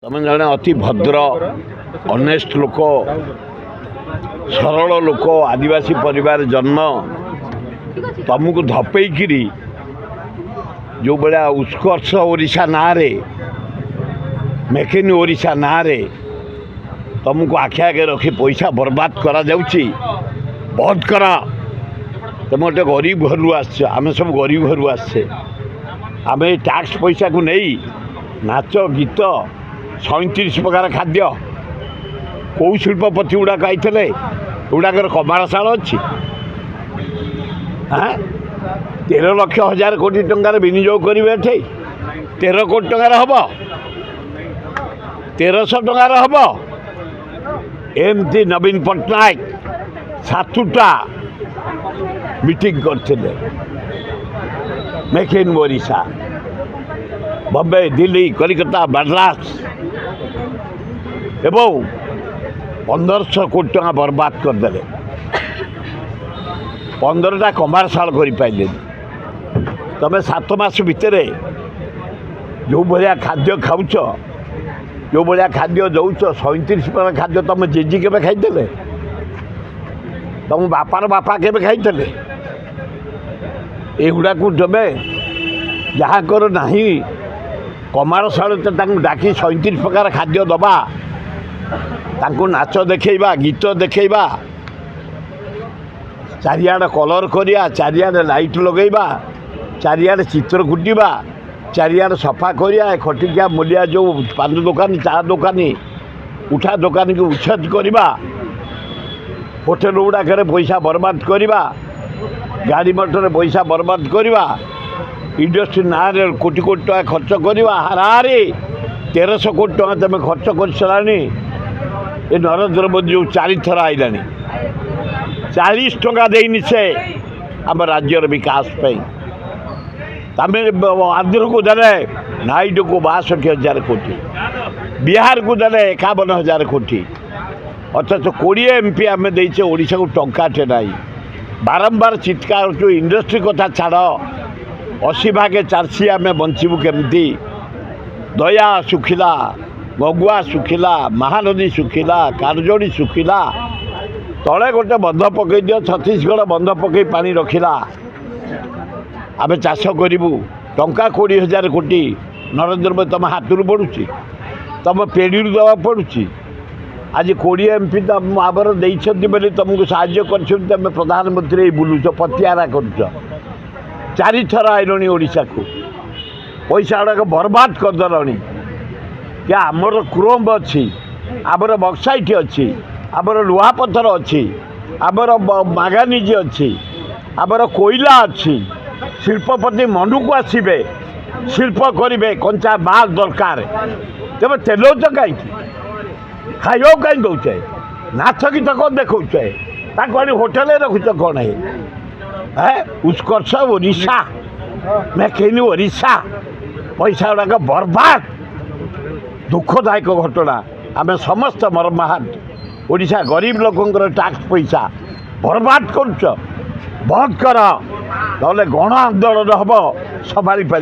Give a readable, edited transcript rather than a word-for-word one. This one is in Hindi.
तुम जड़े अति भद्र ऑनेस्ट लोक सरल लोक आदिवासी परिवार जन्म तुमको धपेकरी जो भाया उत्कर्ष ओडिशा ना मेक इन ओडिशा ना तुमको आखे आगे रखी पैसा बर्बाद करा जाउची बहुत करा। तुम गोटे गरीब घर आम सब गरीब घर आसे आम टैक्स पैसा को नहीं नाच गीत 37 प्रकार खाद्य कौ शिल्पपति गुड़ाक आईते गुड़ाकर कमारशाल अच्छी हाँ 13 लक्ष हजार कोटी टंकार विनियोग करेंगे 13 कोटी टंकार हम 1300 टंकार हम एमती नवीन पट्टनायक 7टा मीटिंग करते मेक इन ओडिशा बम्बे दिल्ली कलिकता मद्रास एवं 1500 कोटी टका बर्बाद करदे 15टा कमारशाल कर तुम 7 मास भितर जो भाया खाद्य खाऊच जो भाया खाद्य दौच 37 प्रकार खाद्य तुम जेजी के खाई तुम बापार बापा के खाई एगुड़ा को तुम्हें जहाँ कर ना कमारशाल डाकी 37 प्रकार खाद्य दबा नाच देखा गीत देखा चारिआड कलर करिया चारिआड लाइट लगेबा चारिआड चित्र कुटिबा चारिआड सफा करिया खटिकिया मूलिया जो पान दुकानी चा दुकानी उठा दुकानी को उच्छेद करवा होटेल गुड़ाक पैसा बर्बाद करवा गाड़ी मटर पैसा बर्बाद करवा इंडस्ट्री ना कोटी कोटी टका खर्च करवा हारे 1300 कोटी टका तुम खर्च कर साराणी ये नरेंद्र मोदी जो 4 थर आईला 40 टका देनी से आम राज्यर विकास आंध्र को देने नाइडू को 62,000 कोटी बिहार को देने 51,000 कोटी अथच 20 MP आम देचे ओडिशा को टंकाटे ना बारंबार चित्कार जो इंडस्ट्री कथा छाड़ 80 भागे 4 आम बंचबू केमती दया सुखिला मगुआ सुखिला महानदी सुखिला कारजोड़ी सुखिला तले गोटे बंध पकई दियो छत्तीसगढ़ बंध पकई पानी रखिला आम चाष करूँ टंका 20,000 कोटी नरेंद्र मोदी तुम हाथ पड़ुची तुम पेढ़ी दवा पड़ुची आज 20 MP तुम आवर देते बोली तुमको साहाय्य कर प्रधानमंत्री बुलूच पतियारा कर 4 थर आईल ओडिशा को पैसा गुड़ाक बर्बाद करदेल क्या आमर क्रोम अच्छी आमर बक्साइट अच्छी आमर लुहापथर अच्छी आमर मागानिज अच्छी आमर कोयला अच्छी शिल्पपति मन को आसबे शिल्प करेंगे कंचा माल दरकार तेज तेल तो कहीं खाइबा कहीं दौचे नाच गीत कौन देखा होटेल रखुच कौन है उत्कर्ष ओडिशा मेक इन ओडिशा पैसा गुड़ाक बर्बाद दुखदायक घटना आम समस्त मर्माहत ओडिशा गरीब लोकंर टैक्स पैसा बर्बाद करुच बंद कर ना गण आंदोलन हम संभाली पार।